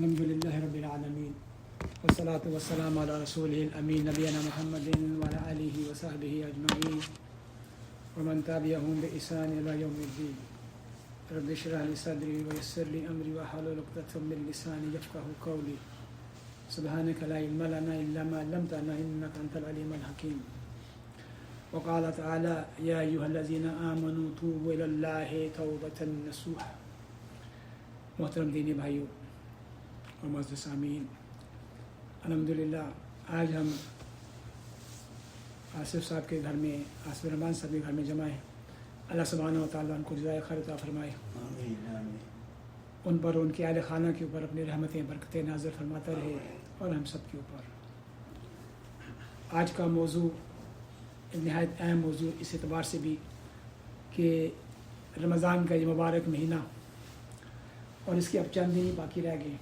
الحمد للہ رب العالمین والصلاة والسلام علی رسولہ الامین نبینا محمد وعلی آلہ وصحبہ اجمعین ومن تبعهم بإحسان الی یوم الدین رب اشرح لی صدری ویسر لی امری واحلل عقدۃ من لسانی یفقهوا قولی سبحانک لا علم لنا الا ما علمتنا انک انت العلیم الحکیم وقال تعالی یا ایھا الذین آمنوا توبوا الی اللہ توبۃ نصوحا۔ محترم دینی بھائیوں اور معزز سامعین، الحمدللہ آج ہم آصف صاحب کے گھر میں، آصف الرحمان صاحب کے گھر میں جمع ہیں۔ اللہ سبحانہ و تعالیٰ ان کو جزائے خیر عطا فرمائے، ان پر ان کے اہل خانہ کے اوپر اپنی رحمتیں برکتیں نازل فرماتا رہے اور ہم سب کے اوپر۔ آج کا موضوع نہایت اہم موضوع اس اعتبار سے بھی کہ رمضان کا یہ مبارک مہینہ اور اس کے اب چند دن ہی باقی رہ گئے،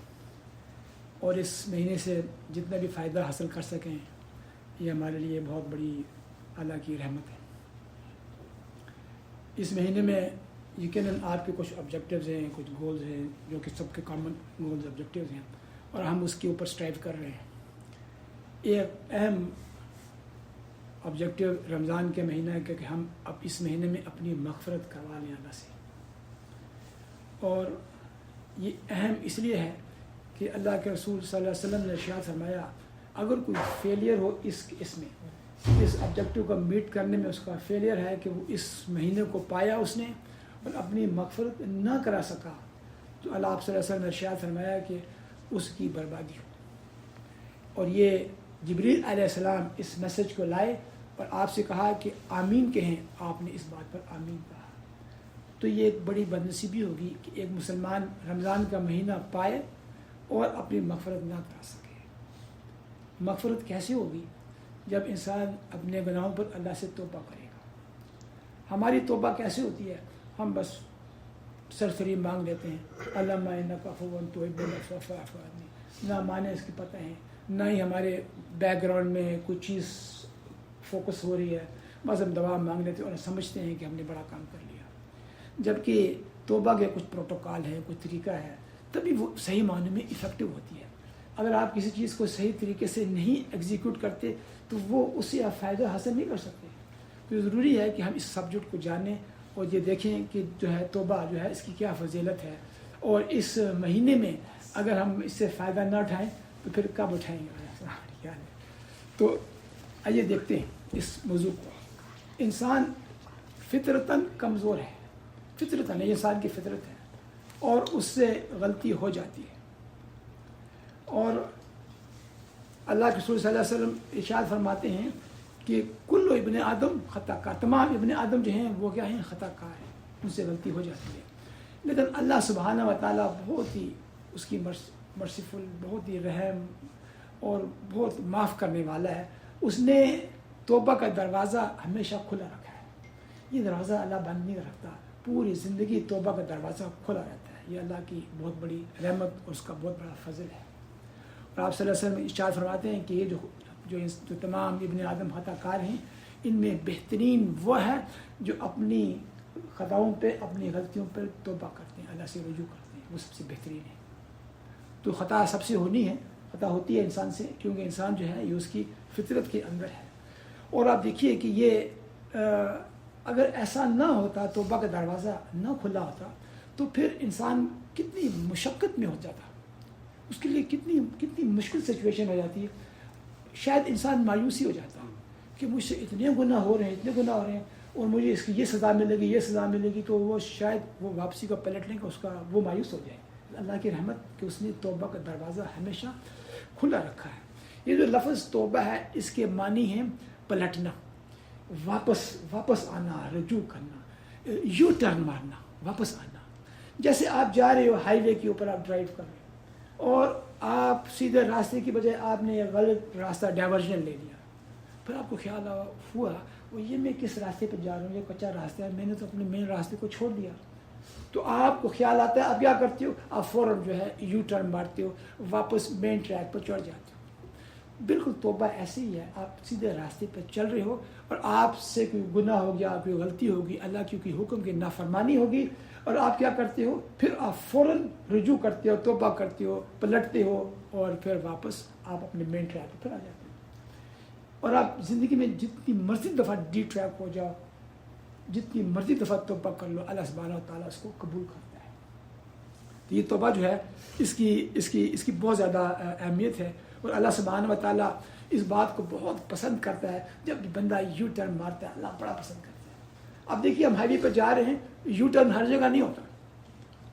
اور اس مہینے سے جتنا بھی فائدہ حاصل کر سکیں یہ ہمارے لیے بہت بڑی اللہ کی رحمت ہے۔ اس مہینے میں یقیناً آپ کے کچھ آبجیکٹیوز ہیں، کچھ گولز ہیں جو کہ سب کے کامن گولز آبجیکٹیوز ہیں، اور ہم اس کے اوپر اسٹرائیو کر رہے ہیں۔ ایک اہم آبجیکٹیو رمضان کے مہینہ ہے کہ ہم اب اس مہینے میں اپنی مغفرت کروا لیں اللہ سے، اور یہ اہم اس لیے ہے کہ اللہ کے رسول صلی اللہ علیہ وسلم نے ارشاد فرمایا اگر کوئی فیلئر ہو اس میں اس آبجیکٹیو کو میٹ کرنے میں، اس کا فیلئر ہے کہ وہ اس مہینے کو پایا اس نے اور اپنی مغفرت نہ کرا سکا، تو اللہ آپ صلی اللہ علیہ وسلم نے ارشاد فرمایا کہ اس کی بربادی ہو۔ اور یہ جبریل علیہ السلام اس میسج کو لائے اور آپ سے کہا کہ آمین کہیں، آپ نے اس بات پر آمین کہا۔ تو یہ ایک بڑی بدنصیبی ہوگی کہ ایک مسلمان رمضان کا مہینہ پائے اور اپنی مغفرت نہ کرا سکے۔ مغفرت کیسے ہوگی؟ جب انسان اپنے گناہوں پر اللہ سے توبہ کرے گا۔ ہماری توبہ کیسے ہوتی ہے؟ ہم بس سرسری مانگ لیتے ہیں اللہم انک عفو تحب العفو فاعف عنی، نہ معنی اس کی پتہ ہے، نہ ہی ہمارے بیک گراؤنڈ میں کوئی چیز فوکس ہو رہی ہے، بس ہم دعا مانگ لیتے ہیں اور سمجھتے ہیں کہ ہم نے بڑا کام کر لیا، جبکہ توبہ کے کچھ پروٹوکال ہے، کچھ طریقہ ہے، تبھی وہ صحیح معنی میں افیکٹو ہوتی ہے۔ اگر آپ کسی چیز کو صحیح طریقے سے نہیں ایگزیکیوٹ کرتے تو وہ اس سے آپ فائدہ حاصل نہیں کر سکتے۔ تو ضروری ہے کہ ہم اس سبجیکٹ کو جانیں اور یہ دیکھیں کہ جو ہے توبہ جو ہے اس کی کیا فضیلت ہے، اور اس مہینے میں اگر ہم اس سے فائدہ نہ اٹھائیں تو پھر کب اٹھائیں گے؟ تو آئیے دیکھتے ہیں اس موضوع کو۔ انسان فطرتاً کمزور ہے، فطرتاً انسان کی فطرت ہے، اور اس سے غلطی ہو جاتی ہے، اور اللہ کے رسول صلی اللہ علیہ وسلم ارشاد فرماتے ہیں کہ کل ابن آدم خطا کار، تمام ابن آدم جو ہیں وہ کیا ہیں؟ خطا کار ہیں، ان سے غلطی ہو جاتی ہے۔ لیکن اللہ سبحانہ و تعالیٰ بہت ہی اس کی مرسیفل، بہت ہی رحم اور بہت معاف کرنے والا ہے۔ اس نے توبہ کا دروازہ ہمیشہ کھلا رکھا ہے، یہ دروازہ اللہ بند نہیں رکھتا، پوری زندگی توبہ کا دروازہ کھلا رہتا ہے۔ یہ اللہ کی بہت بڑی رحمت اور اس کا بہت بڑا فضل ہے۔ اور آپ صلی اللہ علیہ وسلم ارشاد فرماتے ہیں کہ یہ جو تمام ابن آدم خطا کار ہیں، ان میں بہترین وہ ہے جو اپنی خطاؤں پہ، اپنی غلطیوں پر توبہ کرتے ہیں، اللہ سے رجوع کرتے ہیں، وہ سب سے بہترین ہے۔ تو خطا سب سے ہونی ہے، خطا ہوتی ہے انسان سے، کیونکہ انسان جو ہے یہ اس کی فطرت کے اندر ہے۔ اور آپ دیکھیے کہ یہ اگر ایسا نہ ہوتا، توبہ کا دروازہ نہ کھلا ہوتا، تو پھر انسان کتنی مشقت میں ہو جاتا، اس کے لیے کتنی مشکل سچویشن ہو جاتی ہے۔ شاید انسان مایوسی ہو جاتا کہ مجھ سے اتنے گناہ ہو رہے ہیں اور مجھے اس کی یہ سزا ملے گی، تو وہ شاید وہ واپسی کو پلٹ لیں کہ اس کا وہ مایوس ہو جائے۔ اللہ کی رحمت کہ اس نے توبہ کا دروازہ ہمیشہ کھلا رکھا ہے۔ یہ جو لفظ توبہ ہے اس کے معنی ہیں پلٹنا، واپس آنا، رجوع کرنا، یو ٹرن مارنا، واپس آنا۔ جیسے آپ جا رہے ہو ہائی وے کے اوپر، آپ ڈرائیو کر رہے ہو اور آپ سیدھے راستے کی بجائے آپ نے غلط راستہ ڈائیورژن لے لیا، پھر آپ کو خیال ہوا وہ یہ میں کس راستے پہ جا رہا ہوں، یہ کچا راستہ ہے، میں نے تو اپنے مین راستے کو چھوڑ دیا۔ تو آپ کو خیال آتا ہے، اب کیا کرتے ہو؟ آپ فوراً جو ہے یو ٹرن مارتے ہو، واپس مین ٹریک پر چڑھ جاتے ہو۔ بالکل توبہ ایسے ہی ہے، آپ سیدھے راستے پہ چل رہے ہو اور آپ سے کوئی گناہ ہو گیا، کوئی غلطی ہوگی، اللہ کی کوئی حکم کی نافرمانی ہوگی، اور آپ کیا کرتے ہو؟ پھر آپ فوراً رجوع کرتے ہو، توبہ کرتے ہو، پلٹتے ہو، اور پھر واپس آپ اپنے مین ٹریک پہ پھر آ جاتے ہو۔ اور آپ زندگی میں جتنی مرضی دفعہ ڈی ٹریک ہو جاؤ، جتنی مرضی دفعہ توبہ کر لو، اللہ سبحانہ و تعالیٰ اس کو قبول کرتا ہے۔ تو یہ توبہ جو ہے اس کی بہت زیادہ اہمیت ہے، اور اللہ سبحانہ و تعالیٰ اس بات کو بہت پسند کرتا ہے جب بندہ یو ٹرن مارتا ہے، اللہ بڑا پسند کرتا ہے۔ اب دیکھیے ہم ہائی وے پہ جا رہے ہیں، یو ٹرن ہر جگہ نہیں ہوتا،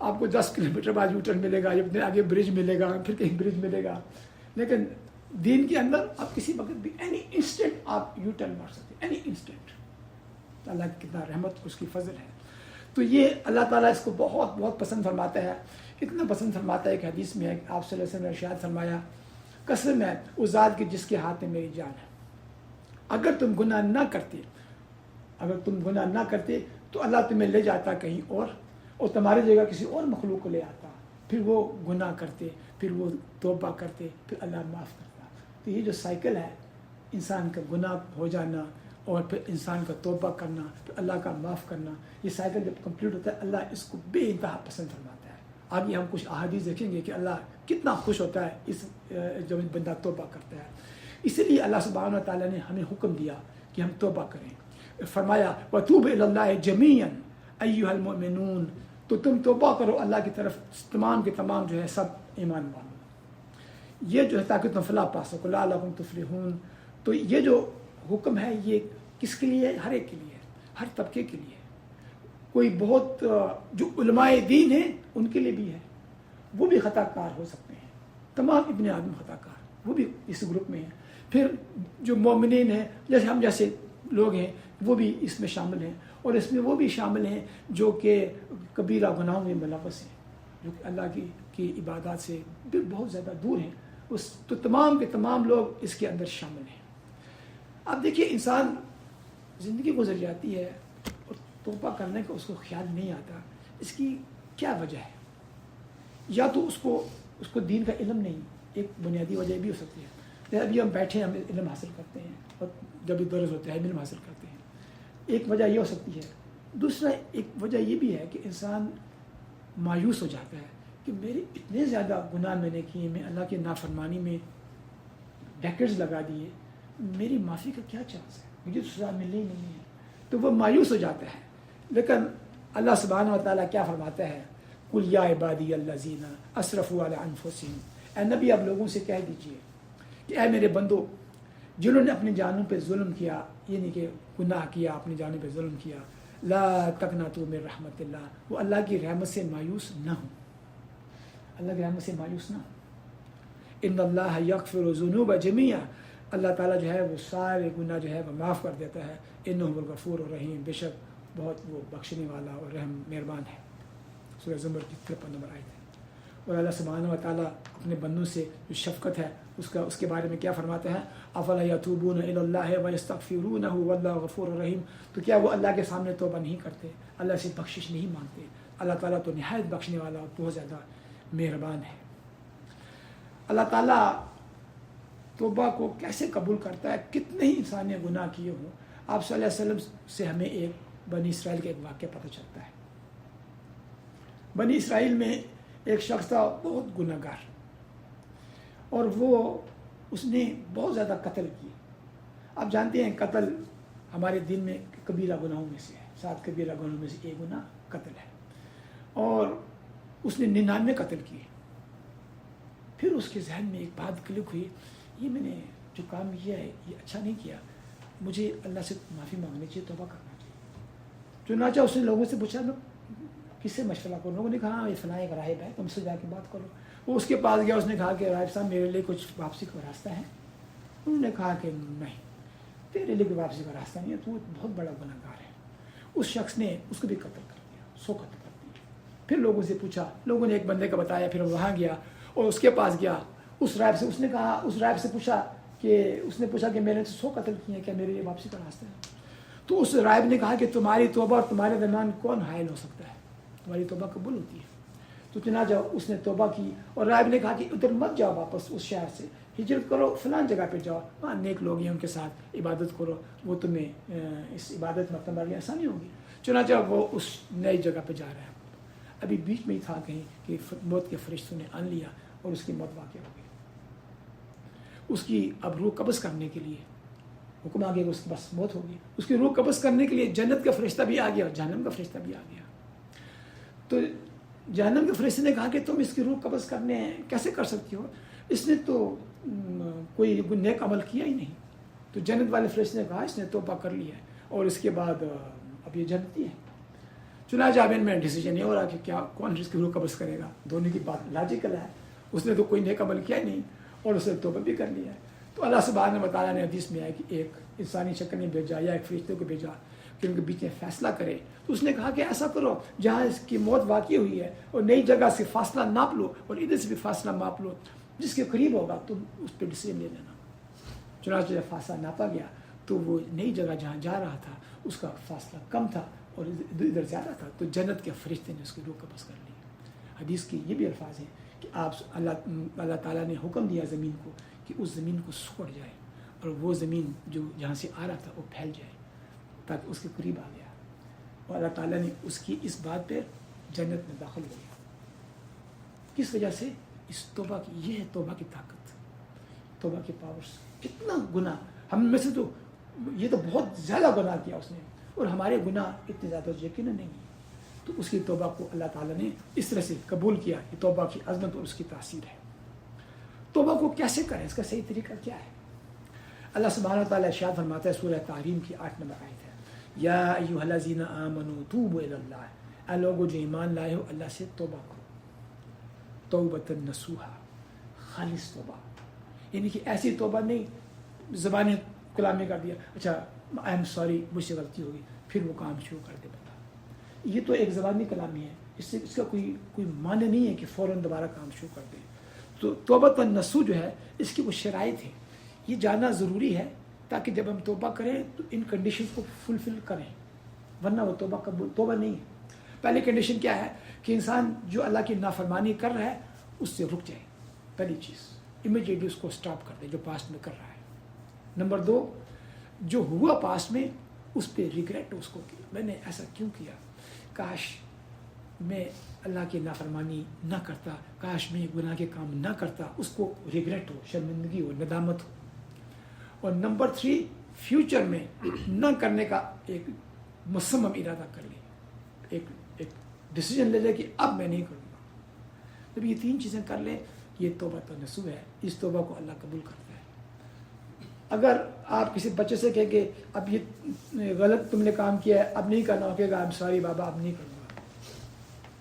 آپ کو 10 کلومیٹر بعد یو ٹرن ملے گا، جب آگے برج ملے گا، پھر کہیں برج ملے گا، لیکن دین کے اندر آپ کسی وقت بھی اینی انسٹنٹ آپ یو ٹرن مار سکتے ہیں، اینی انسٹنٹ۔ تو اللہ کی کتنا رحمت، اس کی فضل ہے۔ تو یہ اللہ تعالیٰ اس کو بہت بہت پسند فرماتا ہے، اتنا پسند فرماتا ہے کہ حدیث میں ہے کہ آپ صلی اللہ علیہ وسلم نے ارشاد فرمایا، قسم ہے اس ذات کی جس کے ہاتھ میں میری جان ہے، اگر تم گناہ نہ کرتے تو اللہ تمہیں لے جاتا کہیں اور تمہاری جگہ کسی اور مخلوق کو لے آتا، پھر وہ گناہ کرتے، پھر وہ توبہ کرتے، پھر اللہ معاف کرتا۔ تو یہ جو سائیکل ہے، انسان کا گناہ ہو جانا اور پھر انسان کا توبہ کرنا، پھر اللہ کا معاف کرنا، یہ سائیکل جب کمپلیٹ ہوتا ہے اللہ اس کو بے انتہا پسند فرماتا ہے۔ آگے ہم کچھ احادیث دیکھیں گے کہ اللہ کتنا خوش ہوتا ہے اس جب بندہ توبہ کرتا ہے۔ اسی لیے اللہ سبحانہ و تعالیٰ نے ہمیں حکم دیا کہ ہم توبہ کریں، فرمایا وَتُوبُوا إِلَى اللَّهِ جَمِيعًا أَيُّهَا الْمُؤْمِنُونَ، تو تم توبہ کرو اللہ کی طرف، تمام کے تمام جو ہے سب ایمان والو، یہ جو ہے تاکہ تم فلاح پا سکو، لعلکم تفلحون۔ تو یہ جو حکم ہے یہ کس کے لیے ہے؟ ہر ایک کے لیے ہے، ہر طبقے کے لیے ہے۔ کوئی بہت جو علماء دین ہیں ان کے لیے بھی ہے، وہ بھی خطا کار ہو سکتے ہیں، تمام ابن آدم خطا کار، وہ بھی اس گروپ میں ہیں۔ پھر جو مومنین ہیں، جیسے ہم جیسے لوگ ہیں، وہ بھی اس میں شامل ہیں، اور اس میں وہ بھی شامل ہیں جو کہ کبیرہ گناہوں میں ملوث ہیں، جو کہ اللہ کی عبادات سے بھی بہت زیادہ دور ہیں، تو تمام کے تمام لوگ اس کے اندر شامل ہیں۔ اب دیکھیے انسان زندگی گزر جاتی ہے اور توبہ کرنے کا اس کو خیال نہیں آتا، اس کی کیا وجہ ہے؟ یا تو اس کو دین کا علم نہیں، ایک بنیادی وجہ بھی ہو سکتی ہے، جیسے ابھی ہم بیٹھے ہم علم حاصل کرتے ہیں، اور جب بھی درس ہوتا ہے علم حاصل کرتے ہیں، ایک وجہ یہ ہو سکتی ہے۔ دوسرا ایک وجہ یہ بھی ہے کہ انسان مایوس ہو جاتا ہے کہ میرے اتنے زیادہ گناہ میں نے کیے، میں اللہ کی نافرمانی میں ڈیکڈز لگا دیے، میری معافی کا کیا چانس ہے، مجھے تو سزا ملنی ہی نہیں ہے، تو وہ مایوس ہو جاتا ہے۔ لیکن اللہ سبحانہ و تعالیٰ کیا فرماتا ہے؟ قُلْ يَا عِبَادِيَ الَّذِينَ أَسْرَفُوا عَلَىٰ أَنفُسِهِمْ، اے نبی آپ لوگوں سے کہہ دیجئے کہ اے میرے بندو، جنہوں نے اپنی جانوں پہ ظلم کیا، یعنی کہ گناہ کیا، اپنی جانوں پہ ظلم کیا، لا تقنطوا من رحمت اللہ، وہ اللہ کی رحمت سے مایوس نہ ہوں، اللہ کی رحمت سے مایوس نہ ہوں۔ ان اللہ یغفر الذنوب جميعا، اللہ تعالیٰ جو ہے وہ سارے گناہ جو ہے وہ معاف کر دیتا ہے، انہ هو الغفور الرحیم، بے شک بہت وہ بخشنے والا اور رحم مہربان ہے۔ سورہ زمر کی 53 نمبر آیت ہے۔ اور اللہ سبحانہ و تعالیٰ اپنے بندوں سے جو شفقت ہے اس کے بارے میں کیا فرماتا ہے؟ افلا یتوبون الی اللہ ویستغفرونہ واللہ غفور رحیم، تو کیا وہ اللہ کے سامنے توبہ نہیں کرتے، اللہ سے بخشش نہیں مانگتے؟ اللہ تعالیٰ تو نہایت بخشنے والا اور بہت زیادہ مہربان ہے۔ اللہ تعالیٰ توبہ کو کیسے قبول کرتا ہے؟ کتنے ہی انسان نے گناہ کیے ہوں، آپ صلی اللہ علیہ وسلم سے ہمیں ایک بنی اسرائیل کا ایک واقعہ پتہ چلتا ہے۔ بنی اسرائیل میں ایک شخص تھا بہت گناہ گار، اور اس نے بہت زیادہ قتل کیے۔ آپ جانتے ہیں قتل ہمارے دین میں کبیرہ گناہوں میں سے ہے، 7 کبیرہ گناہوں میں سے ایک گناہ قتل ہے، اور اس نے 99 قتل کیے۔ پھر اس کے ذہن میں ایک بات کلک ہوئی، یہ میں نے جو کام کیا ہے یہ اچھا نہیں کیا، مجھے اللہ سے معافی مانگنی چاہیے، توبہ کرنا چاہیے۔ چنانچہ اس نے لوگوں سے پوچھا کس سے مشورہ کرو؟ لوگوں نے کہا یہ فلاں ایک راہب ہے، تم سے جا کے بات کرو۔ وہ اس کے پاس گیا، اس نے کہا کہ راہب صاحب میرے لیے کچھ واپسی کا راستہ ہے؟ انہوں نے کہا کہ نہیں، تیرے لیے کوئی واپسی کا راستہ نہیں ہے، تو بہت بڑا گناہ گار ہے۔ اس شخص نے اس کو بھی قتل کر دیا، 100 قتل کر دیا۔ پھر لوگوں سے پوچھا، لوگوں نے ایک بندے کا بتایا، پھر وہاں گیا اور اس کے پاس گیا، اس راہب سے اس نے کہا، اس راہب سے پوچھا کہ میں نے 100 قتل کیے ہیں، کیا میرے لیے واپسی کا راستہ ہے؟ تو اس راہب نے کہا کہ تمہاری توبہ اور تمہارے درمیان کون حائل ہو سکتا ہے، تمہاری توبہ قبول ہوتی ہے۔ تو چنانچہ اس نے توبہ کی، اور راہب نے کہا کہ ادھر مت جاؤ واپس اس شہر سے، ہجرت کرو فلاں جگہ پہ جاؤ، وہاں نیک لوگ ہیں ان کے ساتھ عبادت کرو، وہ تمہیں اس عبادت میں تمہارے لیے آسانی ہوگی۔ چنانچہ وہ اس نئی جگہ پہ جا رہا ہے، ابھی بیچ میں ہی تھا کہیں کہ موت کے فرشتوں نے آن لیا اور اس کی موت واقع ہو گئی۔ اس کی اب روح قبض کرنے کے لیے حکم آ گیا کہ اس کے پاس موت ہوگی، اس کی روح قبض کرنے کے لیے جنت کا فرشتہ بھی آ گیا اور جہنم کا فرشتہ بھی آ گیا۔ تو جہنم کے فرشتے نے کہا کہ تم اس کی روح قبض کرنے کیسے کر سکتی ہو، اس نے تو کوئی نیک عمل کیا ہی نہیں۔ تو جنت والے فرشتے نے کہا اس نے توبہ کر لیا ہے اور اس کے بعد اب یہ جنتی ہے۔ چنانچہ اب ان میں ڈیسیجن نہیں ہو رہا کہ کیا کون اس کی روح قبض کرے گا، دونوں کی بات لاجیکل ہے، اس نے تو کوئی نیک عمل کیا ہی نہیں اور اس نے توبہ بھی کر لیا ہے۔ تو اللہ سبحانہ و تعالیٰ نے حدیث میں آیا کہ ایک انسانی شکل میں بھیجا یا ایک فرشتے کو بھیجا کہ ان کے بیچ میں فیصلہ کرے۔ تو اس نے کہا کہ ایسا کرو جہاں اس کی موت واقع ہوئی ہے اور نئی جگہ سے فاصلہ ناپ لو اور ادھر سے بھی فاصلہ ناپ لو، جس کے قریب ہوگا تم اس پہ ڈیسیجن لے لینا۔ چنانچہ جب فاصلہ ناپا گیا تو وہ نئی جگہ جہاں جا رہا تھا اس کا فاصلہ کم تھا اور ادھر زیادہ تھا، تو جنت کے فرشتے نے اس کی روح قبض کر لی۔ حدیث کی یہ بھی الفاظ ہیں کہ اللہ تعالیٰ نے حکم دیا زمین کو کہ اس زمین کو سکڑ جائے اور وہ زمین جو جہاں سے آ رہا تھا وہ پھیل جائے تاکہ اس کے قریب آ گیا، اور اللہ تعالیٰ نے اس کی اس بات پہ جنت میں داخل ہو گیا۔ کس وجہ سے؟ اس توبہ کی، یہ ہے توبہ کی طاقت، توبہ کے پاورز۔ کتنا گناہ ہم میں سے، تو یہ تو بہت زیادہ گناہ کیا اس نے، اور ہمارے گناہ اتنے زیادہ یقیناً نہیں ہیں، تو اس کی توبہ کو اللہ تعالیٰ نے اس طرح سے قبول کیا کہ توبہ کی عظمت اور اس کی تاثیر ہے۔ توبہ کو کیسے کریں، اس کا صحیح طریقہ کیا ہے؟ اللہ سبحانہ و تعالیٰ ارشاد فرماتا ہے سورہ تحریم کی 8 نمبر آیت ہے، یا ایھا الذین آمنوا توبوا الی اللہ، اے لوگو جو ایمان لائے ہو اللہ سے توبہ کرو، توبۃ نصوحا، خالص توبہ، یعنی کہ ایسی توبہ نہیں زبانی کلامی کر دیا، اچھا آئی ایم سوری مجھ سے غلطی ہوگی پھر وہ کام شروع کر دے بندہ، یہ تو ایک زبانی کلامی ہے، اس کا کوئی معنی نہیں ہے کہ فوراً دوبارہ کام شروع کر دے۔ تو توبۃ النصوح جو ہے اس کی کچھ شرائط ہیں، یہ جاننا ضروری ہے تاکہ جب ہم توبہ کریں تو ان کنڈیشنز کو فلفل کریں، ورنہ وہ توبہ نہیں ہے۔ پہلی کنڈیشن کیا ہے کہ انسان جو اللہ کی نافرمانی کر رہا ہے اس سے رک جائے، پہلی چیز امیڈیٹلی اس کو سٹاپ کر دے جو پاسٹ میں کر رہا ہے۔ نمبر 2، جو ہوا پاسٹ میں اس پہ ریگریٹ ہو اس کو کہ میں نے ایسا کیوں کیا، کاش میں اللہ کی نافرمانی نہ کرتا، کاش میں گناہ کے کام نہ کرتا، اس کو ریگریٹ ہو، شرمندگی ہو، ندامت ہو۔ اور نمبر 3، فیوچر میں نہ کرنے کا ایک مصمم ارادہ کر لے، ایک ڈیسیجن لے لے کہ اب میں نہیں کروں گا۔ جب یہ 3 چیزیں کر لے یہ توبہ نصوح ہے، اس توبہ کو اللہ قبول کرتا ہے۔ اگر آپ کسی بچے سے کہیں کہ اب یہ غلط تم نے کام کیا ہے اب نہیں کرنا، کہے گا I'm sorry بابا اب نہیں کروں گا،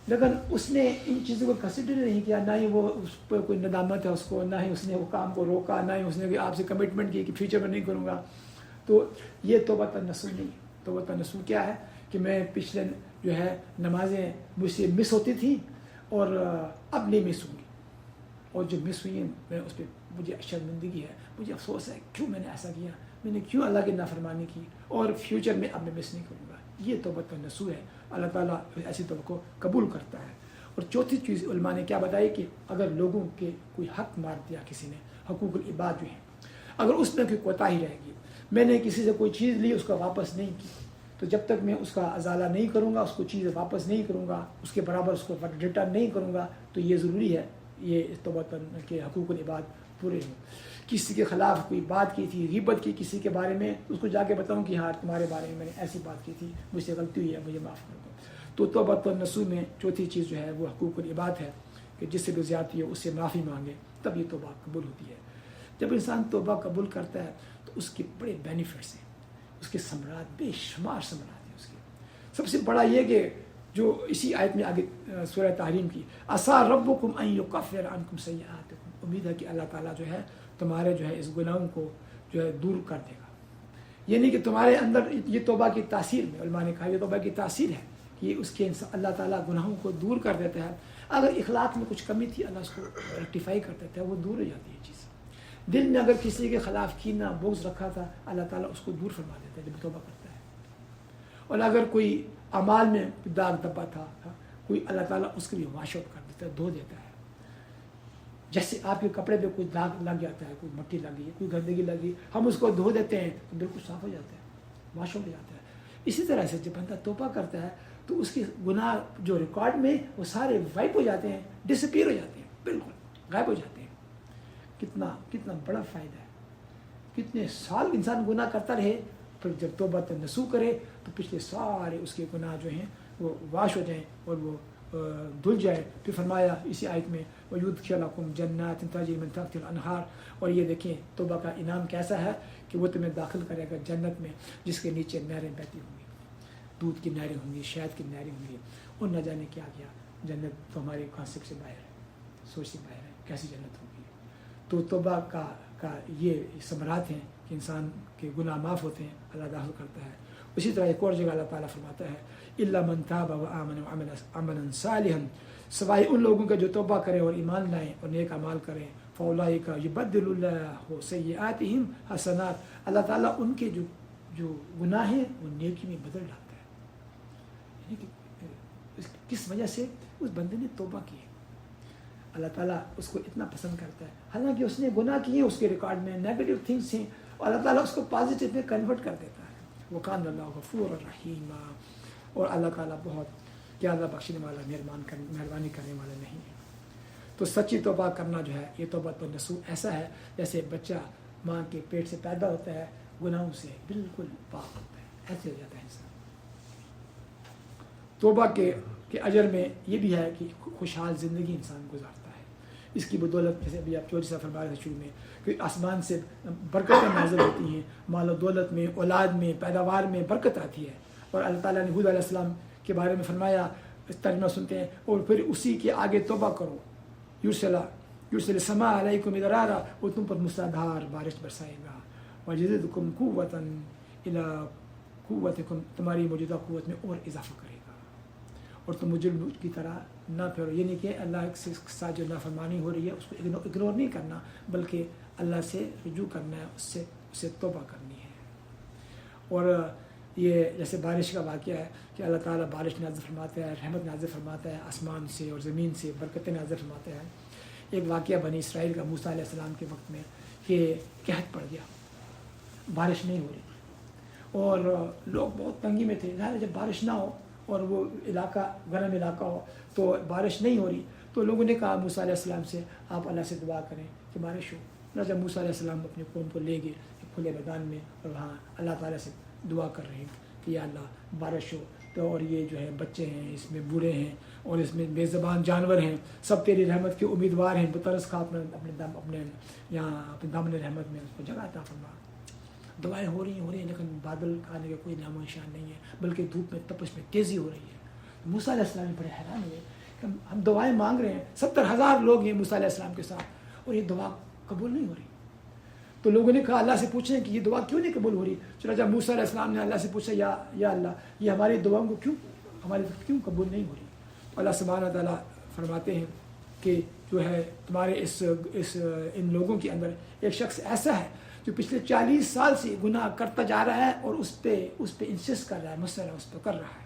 لیکن اس نے ان چیزوں کو کنسیڈر نہیں کیا، نہ ہی وہ اس پہ کوئی ندامت ہے اس کو، نہ ہی اس نے وہ کام کو روکا، نہ ہی اس نے آپ سے کمٹمنٹ کی کہ فیوچر میں نہیں کروں گا، تو یہ توبہ نصوح نہیں۔ توبہ نصوح کیا ہے کہ میں پچھلے جو ہے نمازیں مجھ سے مس ہوتی تھیں اور اب نہیں مس ہوں گی، اور جو مس ہوئی ہیں میں اس پہ مجھے شرمندگی ہے، مجھے افسوس ہے کیوں میں نے ایسا کیا، میں نے کیوں اللہ کی نافرمانی کی، اور فیوچر میں اب میں مس نہیں کروں گا۔ یہ توبہ نصوح ہے، اللہ تعالیٰ ایسی توبہ کو قبول کرتا ہے۔ اور چوتھی چیز علماء نے کیا بتائی کہ اگر لوگوں کے کوئی حق مار دیا کسی نے، حقوق العباد جو ہیں، اگر اس میں کوئی کوتاہی رہے گی، میں نے کسی سے کوئی چیز لی اس کو واپس نہیں کی، تو جب تک میں اس کا ازالہ نہیں کروں گا، اس کو چیز واپس نہیں کروں گا، اس کے برابر اس کو ریٹرن نہیں کروں گا، تو یہ ضروری ہے یہ توبہ کے حقوق العباد پورے ہوں۔ کسی کے خلاف کوئی بات کی تھی، غیبت کی کسی کے بارے میں، اس کو جا کے بتاؤں کہ ہاں تمہارے بارے میں نے ایسی بات کی تھی، مجھ سے غلطی ہوئی ہے مجھے معاف کر دو۔ تو توبہ نصوح میں چوتھی چیز جو ہے وہ حقوق العباد ہے کہ جس سے بھی زیادتی ہو اس سے معافی مانگے، تب یہ توبہ قبول ہوتی ہے۔ جب انسان توبہ قبول کرتا ہے تو اس کے بڑے بینیفٹس ہیں، اس کے ثمرات بے شمار ثمرات ہیں۔ اس کے سب سے بڑا یہ کہ جو اسی آیت میں آگے سورہ تحریم کی، عسیٰ ربکم ان یکفر عنکم سیئاتکم، امید ہے کہ اللہ تعالیٰ جو ہے تمہارے جو ہے اس گناہوں کو جو ہے دور کر دے گا۔ یعنی کہ تمہارے اندر یہ توبہ کی تاثیر میں، علماء نے کہا یہ توبہ کی تاثیر ہے کہ اس کے اللہ تعالیٰ گناہوں کو دور کر دیتا ہے۔ اگر اخلاق میں کچھ کمی تھی اللہ اس کو ریکٹیفائی کر دیتا ہے، وہ دور ہو جاتی ہے چیز۔ دل میں اگر کسی کے خلاف کینہ بغض رکھا تھا اللہ تعالیٰ اس کو دور فرما دیتا ہے جب توبہ کرتا ہے۔ اور اگر کوئی اعمال میں داغ دبا تھا کوئی، اللہ تعالیٰ اس کے لیے واش آؤٹ کر دیتا ہے، دھو دیتا ہے۔ جیسے آپ کے کپڑے پہ کوئی داغ لگ جاتا ہے، کوئی مٹی لگ گئی، کوئی گندگی لگ گئی، ہم اس کو دھو دیتے ہیں تو بالکل صاف ہو جاتا ہے، واش ہو جاتا ہے۔ اسی طرح سے جب بندہ توبہ کرتا ہے تو اس کے گناہ جو ریکارڈ میں وہ سارے وائپ ہو جاتے ہیں، ڈسپیئر ہو جاتے ہیں، بالکل غائب ہو جاتے ہیں۔ کتنا بڑا فائدہ ہے، کتنے سال انسان گناہ کرتا رہے، پھر جب توبہ نصوح کرے تو پچھلے سارے اس کے گناہ جو ہیں وہ واش ہو جائیں اور وہ دھل جائے۔ پھر فرمایا اسی آیت میں وَيُدْخِلَكُمْ جَنَّاتٍ تَجْرِی مِن تَحْتِهَا الْأَنْہَارُ، اور یہ دیکھیں توبہ کا انعام کیسا ہے کہ وہ تمہیں داخل کرے گا جنت میں جس کے نیچے نہریں بہتی ہوں گی، دودھ کی نہریں ہوں گی، شہد کی نہریں ہوں گی، اور نہ جانے کیا کیا جنت تو ہمارے کانسیپٹ سے باہر ہے، سوچ سے باہر ہے، کیسی جنت ہوگی۔ تو توبہ کا یہ ثمرات ہیں کہ انسان کے گناہ معاف ہوتے ہیں، اللہ داخل کرتا ہے۔ اسی طرح ایک اور جگہ اللہ تعالیٰ فرماتا ہے اِلَّا مَن تَابَ وَآمَنَ وَعَمِلَ عَمَلًا صَالِحًا، سوائے ان لوگوں کے جو توبہ کریں اور ایمان لائیں اور نیک اعمال کریں، فَأُولَٰئِکَ يُبَدِّلُ اللَّهُ سَیِّئَاتِهِمْ حَسَنَات، اللہ تعالیٰ ان کے جو گناہ ہیں وہ نیکی میں بدل ڈالتا ہے۔ یعنی کہ کس وجہ سے اس بندے نے توبہ کی ہے، اللہ تعالیٰ اس کو اتنا پسند کرتا ہے، حالانکہ اس نے گناہ کیے، اس کے ریکارڈ میں نیگیٹو تھنگس ہیں، اور اللہ تعالیٰ اس کو پازیٹیو میں کنورٹ کر دیتا ہے۔ وَكَانَ اللَّهُ غَفُورًا رَحِيمًا، اور اللہ تعالیٰ بہت پیارا بخشنے والا، مہربانی کرنے والا نہیں ہے۔ تو سچی توبہ کرنا جو ہے یہ توبہ نصوح ایسا ہے جیسے بچہ ماں کے پیٹ سے پیدا ہوتا ہے، گناہوں سے بالکل پاک ہوتا ہے، ایسے ہو جاتا ہے انسان۔ توبہ کے اجر میں یہ بھی ہے کہ خوشحال زندگی انسان گزارتا ہے، اس کی بدولت جیسے ابھی آپ چوری صاحب فرما رہے تھے شروع میں کہ آسمان سے برکتیں نازل ہوتی ہیں، مال و دولت میں، اولاد میں، پیداوار میں برکت آتی ہے۔ اور اللہ تعالیٰ نے حود علیہ السلام کے بارے میں فرمایا، اس ترجمہ سنتے ہیں، اور پھر اسی کے آگے توبہ کرو، یرسل السماء علیکم مدرارا، وہ تم پر موسیدھار بارش برسائے گا، ویزدکم قوۃ الی قوتکم، تمہاری موجودہ قوت میں اور اضافہ کرے گا، اور تم مجرم کی طرح نہ پھرو، یہ نہیں کہ اللہ کے ساتھ جو نافرمانی ہو رہی ہے اس کو اگنور نہیں کرنا، بلکہ اللہ سے رجوع کرنا ہے، اس سے توبہ کرنی ہے۔ اور یہ جیسے بارش کا واقعہ ہے کہ اللہ تعالیٰ بارش نازل فرماتا ہے، رحمت نازل فرماتا ہے، آسمان سے اور زمین سے برکتیں نازل فرماتا ہے۔ ایک واقعہ بنی اسرائیل کا موسیٰ علیہ السلام کے وقت میں کہ قحط پڑ گیا، بارش نہیں ہو رہی اور لوگ بہت تنگی میں تھے۔ جب بارش نہ ہو اور وہ علاقہ گرم علاقہ ہو تو بارش نہیں ہو رہی، تو لوگوں نے کہا موسیٰ علیہ السلام سے آپ اللہ سے دعا کریں کہ بارش ہو۔ جب موسیٰ علیہ السلام اپنے قوم کو لے گئے کھلے میدان میں، اور وہاں اللہ تعالیٰ سے دعا کر رہے ہیں کہ یا اللہ بارش ہو، تو اور یہ جو ہے بچے ہیں، اس میں بوڑھے ہیں، اور اس میں بے زبان جانور ہیں، سب تیری رحمت کے امیدوار ہیں، بترس کھا اپنے یہاں اپنے دامن رحمت میں اس کو جگہ عطا فرما۔ دعائیں ہو رہی ہیں لیکن بادل آنے کا کوئی نام و نشان نہیں ہے، بلکہ دھوپ میں تپش میں تیزی ہو رہی ہے۔ موسیٰ علیہ السلام بڑے حیران ہوئے کہ ہم دعائیں مانگ رہے ہیں، 70,000 لوگ ہیں موسیٰ علیہ السلام کے ساتھ، اور یہ دعا قبول نہیں ہو رہی۔ تو لوگوں نے کہا اللہ سے پوچھیں کہ یہ دعا کیوں نہیں قبول ہو رہی؟ چنانچہ موسیٰ علیہ السلام نے اللہ سے پوچھا یا اللہ یہ ہماری دعاؤں کو کیوں قبول نہیں ہو رہی؟ تو اللہ سبحانہ تعالیٰ فرماتے ہیں کہ جو ہے تمہارے ان لوگوں کے اندر ایک شخص ایسا ہے جو پچھلے 40 سال سے گناہ کرتا جا رہا ہے اور اس پہ انسسٹ کر رہا ہے، مصر اس پہ کر رہا ہے،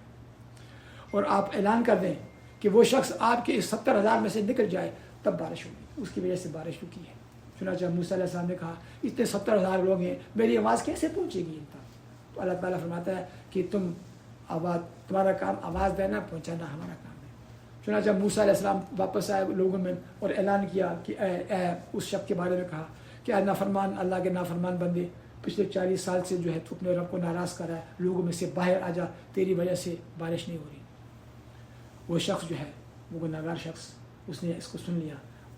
اور آپ اعلان کر دیں کہ وہ شخص آپ کے اس 70,000 میں سے نکل جائے تب بارش ہوگی۔ اس کی وجہ سے بارش رکی ہے۔ چنانچہ موسیٰ علیہ السلام نے کہا اتنے 70,000 لوگ ہیں، میری آواز کیسے پہنچے گی ان تک؟ تو اللہ تعالیٰ فرماتا ہے کہ تمہارا کام آواز دینا، پہنچانا ہمارا کام ہے۔ چنانچہ موسیٰ علیہ السلام واپس آئے لوگوں میں اور اعلان کیا کہ اے اس شخص کے بارے میں کہا کہ اے نافرمان، اللہ کے نافرمان بندے، پچھلے 40 سال سے جو ہے تو اپنے رب کو ناراض کر رہا ہے، لوگوں میں سے باہر آ جا، تیری وجہ سے بارش نہیں ہو رہی۔ وہ شخص جو ہے وہ گناہگار شخص، اس نے اس کو سن لیا،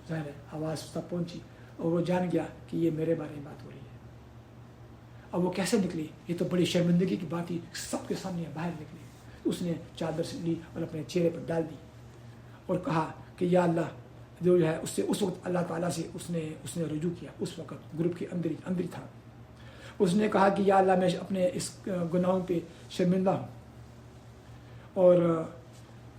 ظاہر ہے آواز تک پہنچی اور وہ جان گیا کہ یہ میرے بارے میں بات ہو رہی ہے۔ اب وہ کیسے نکلی؟ یہ تو بڑی شرمندگی کی بات ہی، سب کے سامنے باہر نکلی۔ اس نے چادر سے لی اور اپنے چہرے پر ڈال دی اور کہا کہ یا اللہ، جو ہے اس وقت اللہ تعالیٰ سے اس نے رجوع کیا، اس وقت گروپ کے اندر تھا۔ اس نے کہا کہ یا اللہ میں اپنے اس گناہوں پہ شرمندہ ہوں، اور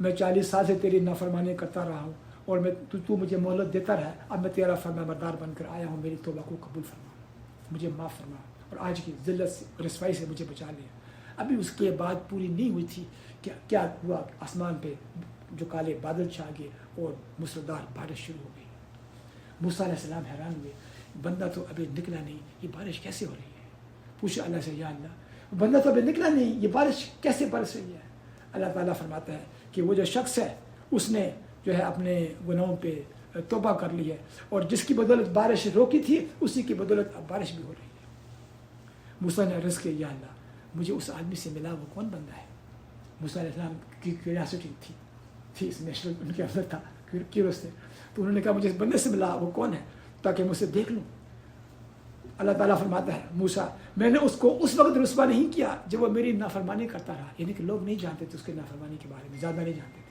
میں 40 سال سے تیری نافرمانی کرتا رہا ہوں، اور تو مجھے مہلت دیتا رہا، اب میں تیرا فرما بردار بن کر آیا ہوں، میری توبہ کو قبول فرما، مجھے معاف فرما، اور آج کی ذلت سے رسوائی سے مجھے بچا لیا۔ ابھی اس کے بعد پوری نہیں ہوئی تھی کہ کیا ہوا، آسمان پہ جو کالے بادل چھا گئے اور موسلادھار بارش شروع ہو گئی۔ موسیٰ علیہ السلام حیران ہوئے، بندہ تو ابھی نکلا نہیں، یہ بارش کیسے ہو رہی ہے؟ پوچھا اللہ سے، یا اللہ بندہ تو ابھی نکلا نہیں، یہ بارش کیسے برس رہی ہے؟ اللہ تعالیٰ فرماتا ہے کہ وہ جو شخص ہے اس نے جو ہے اپنے گناہوں پہ توبہ کر لی ہے، اور جس کی بدولت بارش روکی تھی اسی کی بدولت اب بارش بھی ہو رہی ہے۔ موسیٰ نے عرض کیا، یا اللہ مجھے اس آدمی سے ملا وہ کون بندہ ہے؟ موسیٰ علیہ السلام کی کیوریاسٹی تھی اس نیشنل ان کے اندر تھا کیوریوس تھے، تو انہوں نے کہا مجھے اس بندے سے ملا وہ کون ہے تاکہ میں اسے دیکھ لوں۔ اللہ تعالیٰ فرماتا ہے، موسیٰ میں نے اس کو اس وقت رسوا نہیں کیا جب وہ میری نافرمانی کرتا رہا، یعنی کہ لوگ نہیں جانتے تھے اس کے نافرمانی کے بارے میں، زیادہ نہیں جانتے تھے،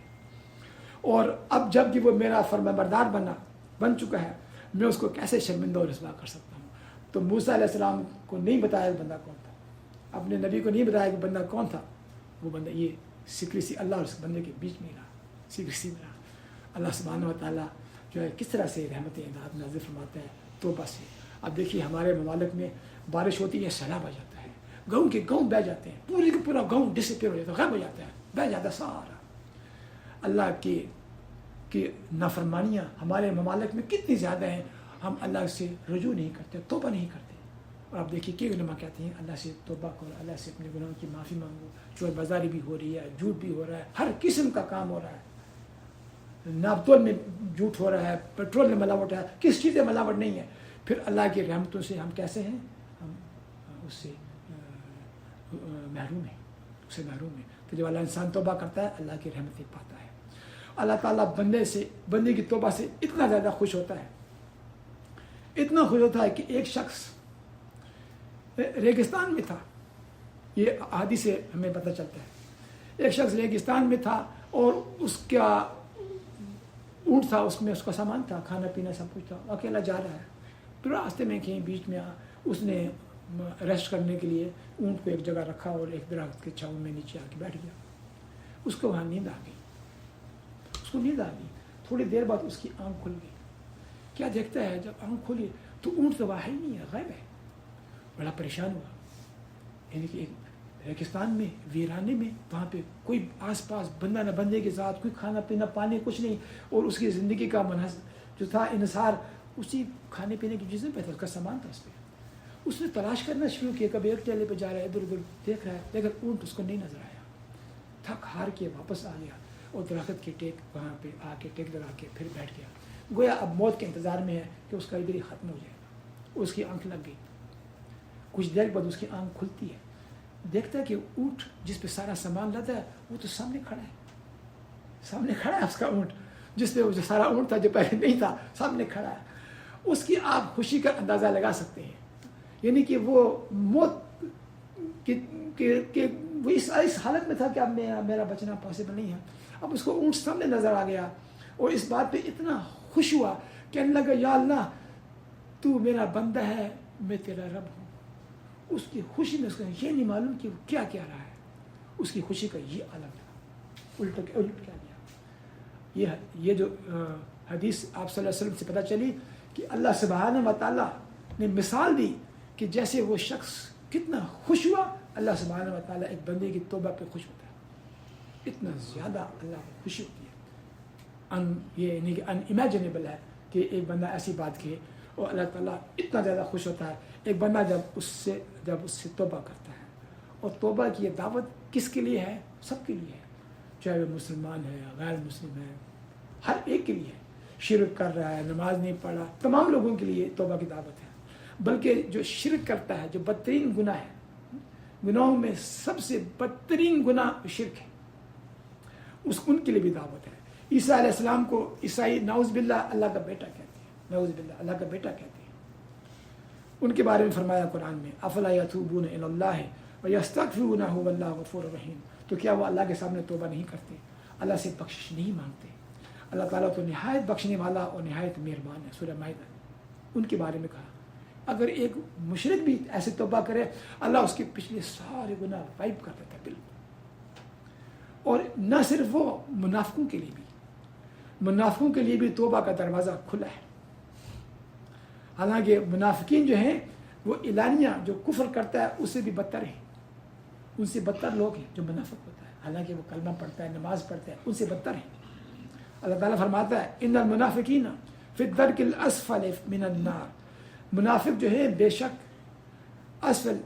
اور اب جب کہ وہ میرا فرمانبردار بن چکا ہے، میں اس کو کیسے شرمندہ اور رسوا کر سکتا ہوں؟ تو موسیٰ علیہ السلام کو نہیں بتایا کہ بندہ کون تھا، اپنے نبی کو نہیں بتایا کہ بندہ کون تھا، وہ بندہ یہ سیکریسی اللہ اور اس بندے کے بیچ میں رہا، سیکریسی میں رہا۔ اللہ سبحانہ و تعالیٰ جو ہے کس طرح سے رحمت عنایت نازل فرماتا ہے توبہ سے۔ اب دیکھیے ہمارے ممالک میں بارش ہوتی ہے، سیلاب آ جاتا ہے، گاؤں کے گاؤں بہہ جاتے ہیں، پورے کا پورا گاؤں ڈسپیئر ہو جاتا ہے، غائب ہو جاتا ہے، بہہ جاتا ہے سارا۔ اللہ کی نافرمانیاں ہمارے ممالک میں کتنی زیادہ ہیں، ہم اللہ سے رجوع نہیں کرتے، توبہ نہیں کرتے۔ اور آپ دیکھیے کہ علماء کہتے ہیں اللہ سے توبہ کرو، اللہ سے اپنے گناہوں کی معافی مانگو، چور بازاری بھی ہو رہی ہے، جھوٹ بھی ہو رہا ہے، ہر قسم کا کام ہو رہا ہے، نابتول میں جھوٹ ہو رہا ہے، پیٹرول میں ملاوٹ ہے، کس چیز میں ملاوٹ نہیں ہے، پھر اللہ کی رحمتوں سے ہم کیسے ہیں؟ ہم اس سے محروم ہیں، اس سے محروم ہیں۔ تو جب اللہ انسان توبہ کرتا ہے اللہ کی رحمتیں پاتا ہے۔ اللہ تعالیٰ بندے کی توبہ سے اتنا زیادہ خوش ہوتا ہے، اتنا خوش ہوتا ہے کہ ایک شخص ریگستان میں تھا، یہ حدیث سے ہمیں پتہ چلتا ہے، ایک شخص ریگستان میں تھا اور اس کا اونٹ تھا، اس میں اس کا سامان تھا، کھانا پینا سب کچھ تھا، اکیلا جا رہا ہے، پھر راستے میں کہیں بیچ میں اس نے ریسٹ کرنے کے لیے اونٹ کو ایک جگہ رکھا اور ایک درخت کے چھاؤں میں نیچے آ کے بیٹھ گیا۔ اس کو وہاں نیند آ گئی، تھوڑی دیر بعد اس کی آنکھ کھل گئی۔ کیا دیکھتا ہے؟ جب آنکھ کھلی تو اونٹ تو وہاں ہی نہیں ہے، غائب ہے۔ بڑا پریشان ہوا، یعنی کہ ایک ریگستان میں، ویرانے میں، وہاں پہ کوئی آس پاس بندہ نہ بندے کے ساتھ، کوئی کھانا پینا پانی کچھ نہیں، اور اس کی زندگی کا جو تھا انحصار اسی کھانے پینے کی چیزیں پہ تھا، اس کا سامان تھا اس پہ۔ اس نے تلاش کرنا شروع کیا، کبھی ایک ٹیلے پہ جا رہا ہے، ادھر ادھر دیکھ رہا ہے، لیکن اونٹ اس کو نہیں نظر آیا۔ تھک ہار کے واپس آ گیا اور درخت کے ٹیک وہاں پہ آ کے ٹیک لگا کے پھر بیٹھ گیا، گویا اب موت کے انتظار میں ہے کہ اس کا ادھر ہی ختم ہو جائے گا۔ اس کی آنکھ لگ گئی، کچھ دیر بعد اس کی آنکھ کھلتی ہے، دیکھتا ہے کہ اونٹ جس پہ سارا سامان لاتا ہے وہ تو سامنے کھڑا ہے اس کا اونٹ، جس پہ وہ جو سارا اونٹ تھا جو پہلے نہیں تھا، سامنے کھڑا ہے۔ اس کی آپ خوشی کا اندازہ لگا سکتے ہیں، یعنی کہ وہ موت کہ وہ اس حالت میں تھا کہ اب میرا بچنا پاسبل نہیں ہے۔ اب اس کو اونٹ سامنے نظر آ گیا اور اس بات پہ اتنا خوش ہوا کہ کہنے لگا، یا اللہ تو میرا بندہ ہے، میں تیرا رب ہوں۔ اس کی خوشی میں اس کو یہ نہیں معلوم کہ وہ کیا کیا رہا ہے، اس کی خوشی کا یہ عالم تھا، الٹ کیا گیا۔ یہ جو حدیث آپ صلی اللہ علیہ وسلم سے پتہ چلی کہ اللہ سبحانہ و تعالیٰ نے مثال دی کہ جیسے وہ شخص کتنا خوش ہوا، اللہ سبحانہ و تعالیٰ ایک بندے کی توبہ پہ خوش ہوتا ہے، اتنا زیادہ اللہ کو خوشی ہوتی ہے۔ یہ یعنی کہ ان امیجنیبل ہے کہ ایک بندہ ایسی بات کہے اور اللہ تعالیٰ اتنا زیادہ خوش ہوتا ہے ایک بندہ جب اس سے توبہ کرتا ہے۔ اور توبہ کی یہ دعوت کس کے لیے ہے؟ سب کے لیے ہے، چاہے وہ مسلمان ہے غیر مسلم ہے، ہر ایک کے لیے ہے۔ شرک کر رہا ہے، نماز نہیں پڑھ رہا، تمام لوگوں کے لیے توبہ کی دعوت ہے۔ بلکہ جو شرک کرتا ہے، جو بدترین گناہ ہے، گناہوں میں سب سے بدترین گناہ شرک ہے، ان کے لیے بھی دعوت ہے۔ عیسیٰ علیہ السلام کو عیسائی نعوذ باللہ اللہ کا بیٹا کہتے ہیں، نعوذ باللہ اللہ کا بیٹا کہتے ہیں۔ ان کے بارے میں فرمایا قرآن میں، افلا یتوبون الی اللہ ویستغفرونہ واللہ غفور رحیم، تو کیا وہ اللہ کے سامنے توبہ نہیں کرتے، اللہ سے بخشش نہیں مانگتے؟ اللہ تعالیٰ تو نہایت بخشنے والا اور نہایت مہربان ہے۔ سورہ مائدہ ان کے بارے میں کہا اگر ایک مشرک بھی ایسے توبہ کرے اللہ اس کے پچھلے سارے گناہ وائپ کر دیتا ہے بالکل۔ اور نہ صرف وہ، منافقوں کے لیے بھی توبہ کا دروازہ کھلا ہے۔ حالانکہ منافقین جو ہیں وہ اعلانیہ جو کفر کرتا ہے اس سے بھی بدتر ہیں، ان سے بدتر لوگ ہیں جو منافق ہوتا ہے، حالانکہ وہ کلمہ پڑھتا ہے، نماز پڑھتا ہے، ان سے بدتر ہیں۔ اللہ تعالیٰ فرماتا ہے ان المنافقین فی الدرک الاسفل من النار، منافق جو ہے بے شک اسفل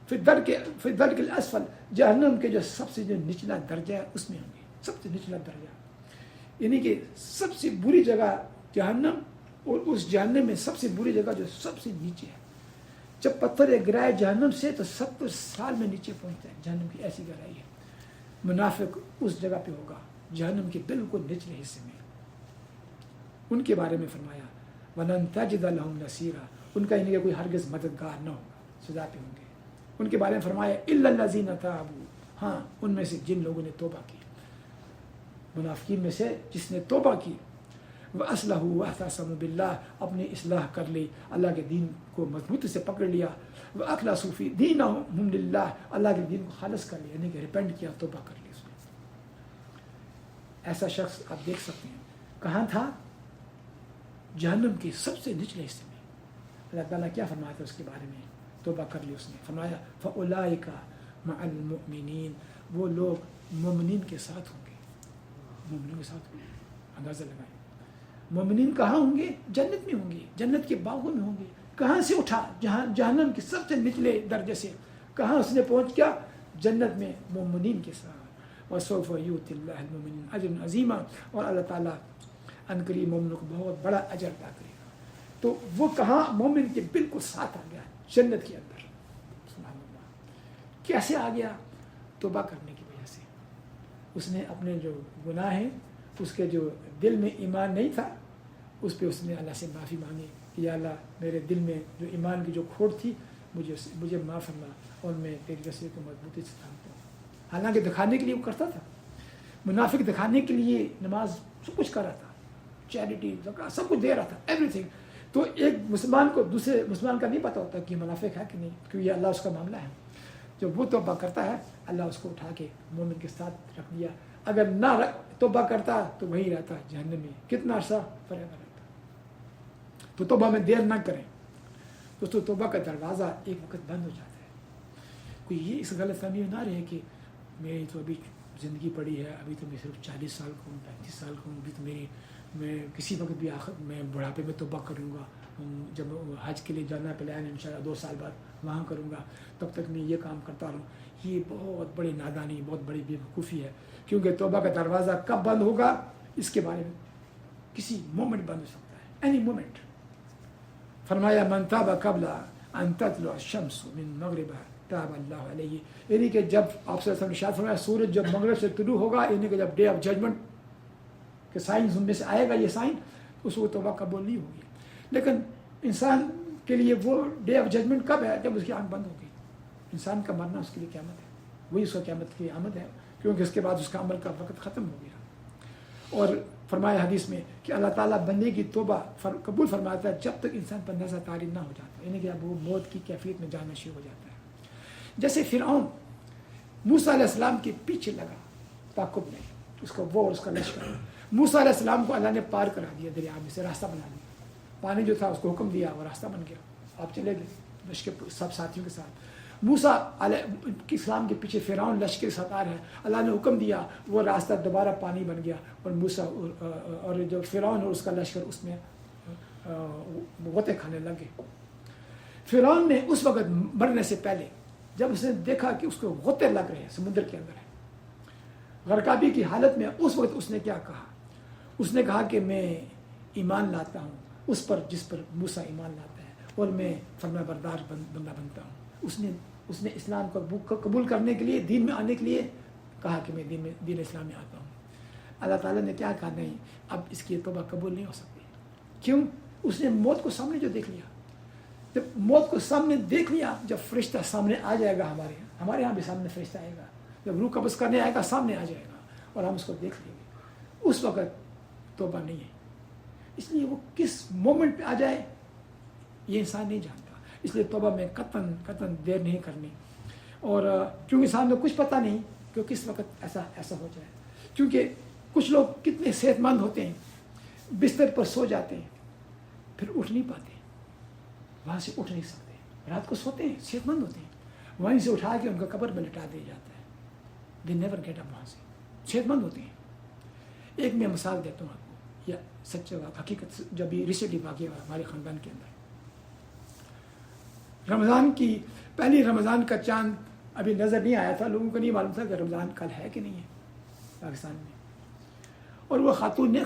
فی الدرک الاسفل، جہنم کے جو سب سے جو نچلا درجہ ہے اس میں ہوں گے، سب سے نچلا درجہ، یعنی کہ سب سے بری جگہ جہنم، اور اس جہنم میں سب سے بری جگہ جو سب سے نیچے ہے، جب پتھر گرائے جہنم سے تو 70 سال میں نیچے پہنچتا ہے، جہنم کی ایسی گہرائی ہے۔ منافق اس جگہ پہ ہوگا جہنم کے بالکل نچلے حصے میں، ان کے بارے میں فرمایا وَلَن تَجِدَ لَهُمْ نَصِيرًا، ان کا ان کا کوئی ہرگز مددگار نہ ہوگا، سزا پہ ہوں گے۔ ان کے بارے میں فرمایا إِلَّا الَّذِينَ تَابُوا، ہاں ان میں سے جن لوگوں نے توبہ کی، منافقین میں سے جس نے توبہ کی، وَأَصْلَحُوا وَاعْتَصَمُوا بِاللَّهِ، اپنی اصلاح کر لی، اللہ کے دین کو مضبوطی سے پکڑ لیا، وَأَخْلَصُوا فِي دِينَهُمْ لِلَّهِ، اللہ کے دین کو خالص کر لیا، یعنی کہ ریپینٹ کیا، توبہ کر لی اس نے۔ ایسا شخص آپ دیکھ سکتے ہیں کہاں تھا؟ جہنم کے سب سے نچلے حصے میں۔ اللہ تعالیٰ کیا فرماتا ہے اس کے بارے میں؟ توبہ کر لی اس نے، فرمایا فَأُولَٰئِكَ مَعَ الْمُؤْمِنِينَ، وہ لوگ مومنین کے ساتھ ہوں گے، مومنین کے ساتھ ہوں گے۔ اندازہ لگائیں مومنین کہاں ہوں گے؟ جنت میں ہوں گے، جنت کے باغوں میں ہوں گے۔ کہاں سے اٹھا؟ جہنم کے سب سے نچلے درجے سے، کہاں اس نے پہنچ گیا؟ جنت میں مومنین کے ساتھ۔ وَسَوْفَ يُؤْتِ اللَّهُ الْمُؤْمِنِينَ أَجْرًا عَظِيمًا، اور اللہ تعالیٰ ان قریب مومنوں کو بہت بڑا اجر عطا کرے گا۔ تو وہ کہاں؟ مومن کے بالکل ساتھ آ گیا، جنت کے اندر۔ سبحان اللہ، کیسے آ گیا؟ توبہ کرنے کی وجہ سے۔ اس نے اپنے جو گناہ ہیں، اس کے جو دل میں ایمان نہیں تھا، اس پہ اس نے اللہ سے معافی مانگی کہ یا اللہ میرے دل میں جو ایمان کی جو کھوٹ تھی مجھے معاف فرما، اور میں تیری رسول کو مضبوطی سے تھامتا ہوں۔ حالانکہ دکھانے کے لیے وہ کرتا تھا، منافق دکھانے کے لیے نماز سب کچھ کر رہا تھا، چیریٹی زکات سب کچھ دے رہا تھا، ایوری تھنگ۔ تو ایک مسلمان کو دوسرے مسلمان کا نہیں پتہ ہوتا کہ منافق ہے کہ نہیں، کیونکہ یہ اللہ اس کا معاملہ ہے۔ جب وہ توبہ کرتا ہے اللہ اس کو اٹھا کے مومن کے ساتھ رکھ دیا، اگر نہ توبہ کرتا تو وہی رہتا جہنم میں، کتنا عرصہ؟ forever رہتا۔ تو توبہ میں دیر نہ کریں دوستو، توبہ کا دروازہ ایک وقت بند ہو جاتا ہے۔ کوئی یہ اس غلط فہمی میں نہ رہے کہ میری تو ابھی زندگی پڑی ہے، ابھی تو میں صرف 40 سال کا ہوں، 35 سال کا ہوں، ابھی تو میں کسی وقت بھی آخر میں بڑھاپے میں توبہ کروں گا، جب حج کے لیے جانا پلان ہے انشاءاللہ 2 سال بعد وہاں کروں گا، تب تک میں یہ کام کرتا رہوں۔ یہ بہت بڑی نادانی، بہت بڑی بیوقوفی ہے، کیونکہ توبہ کا دروازہ کب بند ہوگا اس کے بارے میں کسی مومنٹ بند ہو سکتا ہے، اینی مومنٹ۔ فرمایا من تاب قبل ان تطلع الشمس من مغربها تاب اللہ علیہ، یعنی کہ جب آپ صلی اللہ علیہ وسلم نے ارشاد فرمایا سورج جب مغرب سے طلوع ہوگا، یعنی کہ جب ڈے آف ججمنٹ کے سائن میں سے آئے گا یہ سائن، اس کو توبہ قبول نہیں ہوگی۔ لیکن انسان کے لیے وہ ڈے آف ججمنٹ کب ہے؟ جب اس کی آنکھ بند ہوگی۔ انسان کا مرنا اس کے لیے قیامت ہے، وہی اس کا قیامت کی آمد ہے، کیونکہ اس کے بعد اس کا عمل کا وقت ختم ہو گیا۔ اور فرمایا حدیث میں کہ اللہ تعالیٰ بندے کی توبہ قبول فرماتا ہے جب تک انسان پر نظر طاری نہ ہو جاتا، یعنی کہ اب وہ موت کی کیفیت میں جانا شروع ہو جاتا ہے۔ جیسے فرعون موسیٰ علیہ السلام کے پیچھے لگا تعاقب میں، اس کا وہ اور اس کا لشکر، موسیٰ علیہ السلام کو اللہ نے پار کرا دیا، دریا میں سے راستہ بنا دیا، پانی جو تھا اس کو حکم دیا وہ راستہ بن گیا، آپ چلے گئے لشکر سب ساتھیوں کے ساتھ۔ موسیٰ علیہ السلام کے پیچھے فرعون لشکر کے ساتھ آ رہا ہے، اللہ نے حکم دیا وہ راستہ دوبارہ پانی بن گیا، اور موسیٰ اور جو فرعون اور اس کا لشکر اس میں غوطے کھانے لگے۔ فرعون نے اس وقت مرنے سے پہلے جب اس نے دیکھا کہ اس کو غوطے لگ رہے ہیں، سمندر کے اندر ہے، غرقابی کی حالت میں، اس وقت اس نے کیا کہا؟ اس نے کہا کہ میں ایمان لاتا ہوں اس پر جس پر موسیٰ ایمان لاتا ہے، اور میں فرما بردار بندہ بنتا ہوں۔ اس نے اسلام کو قبول کرنے کے لیے، دین میں آنے کے لیے کہا کہ میں دین اسلام میں آتا ہوں۔ اللہ تعالیٰ نے کیا کہا؟ نہیں، اب اس کی توبہ قبول نہیں ہو سکتی۔ کیوں؟ اس نے موت کو سامنے جو دیکھ لیا، جب موت کو سامنے دیکھ لیا، جب فرشتہ سامنے آ جائے گا، ہمارے یہاں بھی سامنے فرشتہ آئے گا، جب روح قبض کرنے آئے گا سامنے آ جائے گا اور ہم اس کو دیکھ لیں گے، اس وقت توبہ نہیں ہے۔ اس لیے وہ کس مومنٹ پہ آ جائے یہ انسان نہیں جانتا، اس لیے توبہ میں قطعاً دیر نہیں کرنی۔ اور کیونکہ انسان کو کچھ پتہ نہیں کہ کس وقت ایسا ہو جائے، کیونکہ کچھ لوگ کتنے صحت مند ہوتے ہیں، بستر پر سو جاتے ہیں پھر اٹھ نہیں پاتے، وہاں سے اٹھ نہیں سکتے، رات کو سوتے ہیں، صحت مند ہوتے ہیں، وہیں سے اٹھا کے ان کا قبر میں لٹا دیا جاتا ہے، دے نیور گیٹ اپ، وہاں سے صحت مند ہوتے ہیں۔ ایک میں مثال دیتا ہوں آپ کو، یہ سچ حقیقت جب یہ ریسنٹلی واقع ہوا ہمارے خاندان کے اندر. رمضان کی پہلی رمضان کا چاند ابھی نظر نہیں آیا تھا, لوگوں کو نہیں معلوم تھا کہ رمضان کل ہے کہ نہیں ہے پاکستان میں. اور وہ خاتون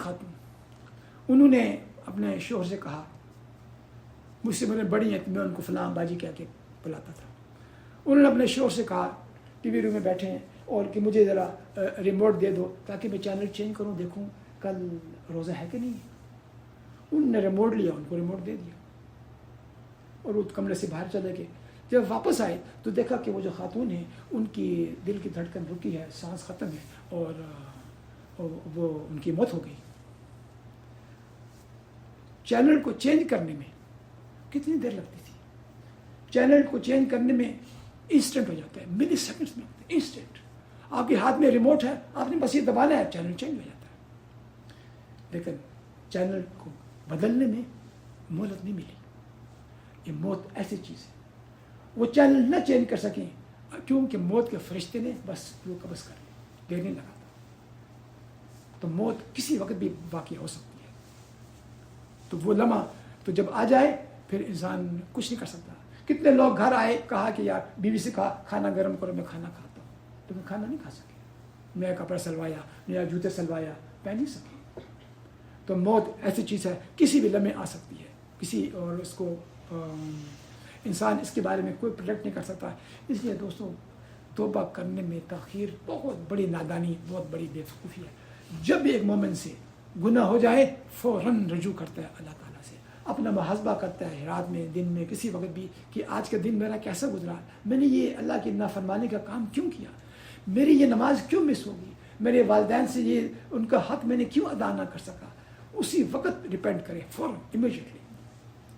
انہوں نے اپنے شوہر سے کہا, مجھ سے میرے بڑی ہیں, میں ان کو فلاں باجی کہہ کے بلاتا تھا. انہوں نے اپنے شوہر سے کہا, ٹی وی روم میں بیٹھے ہیں, اور کہ مجھے ذرا ریموٹ دے دو تاکہ میں چینل چینج کروں, دیکھوں کل روزہ ہے کہ نہیں ہے. انہوں نے ریموٹ لیا, ان کو ریموٹ دے دیا, اور وہ کمرے سے باہر چلے گئے. جب واپس آئے تو دیکھا کہ وہ جو خاتون ہیں ان کی دل کی دھڑکن رکی ہے, سانس ختم ہے, اور وہ ان کی موت ہو گئی. چینل کو چینج کرنے میں کتنی دیر لگتی تھی؟ چینل کو چینج کرنے میں انسٹنٹ ہو جاتا ہے, ملی سیکنڈز میں انسٹنٹ. آپ کے ہاتھ میں ریموٹ ہے, آپ نے بس یہ دبانا ہے, چینل چینج ہو جاتا ہے. لیکن چینل کو بدلنے میں مہلت نہیں ملی. یہ موت ایسی چیز ہے, وہ چینل نہ چینج کر سکیں کیونکہ موت کے فرشتے نے بس وہ قبض کر لی, دیر نہیں لگا تھا. تو موت کسی وقت بھی واقع ہو سکتی ہے. تو وہ لمحہ تو جب آ جائے پھر انسان کچھ نہیں کر سکتا. کتنے لوگ گھر آئے, کہا کہ یار بیوی سے کہا کھانا گرم کرو, میں کھانا کھاتا ہوں, تو میں کھانا نہیں کھا سکے. نیا کپڑا سلوایا, نیا جوتے سلوایا, پہن نہیں سکے. تو موت ایسی چیز ہے کسی بھی لمحے آ سکتی ہے کسی, اور اس کو انسان اس کے بارے میں کوئی پروڈکٹ نہیں کر سکتا. اس لیے دوستوں توبہ کرنے میں تاخیر بہت بڑی نادانی, بہت بڑی بے وقوفی ہے. جب بھی ایک مومن سے گناہ ہو جائے فوراً رجوع کرتا ہے اللہ تعالیٰ سے, اپنا محاسبہ کرتا ہے رات میں, دن میں, کسی وقت بھی, کہ آج کا دن میرا کیسا گزرا, میں نے یہ اللہ کی نافرمانی کا کام کیوں کیا, میری یہ نماز کیوں مس ہوگی, میرے والدین سے یہ ان کا حق میں نے کیوں ادا نہ کر سکا. اسی وقت ریپینٹ کرے فوراً, امیڈیٹلی.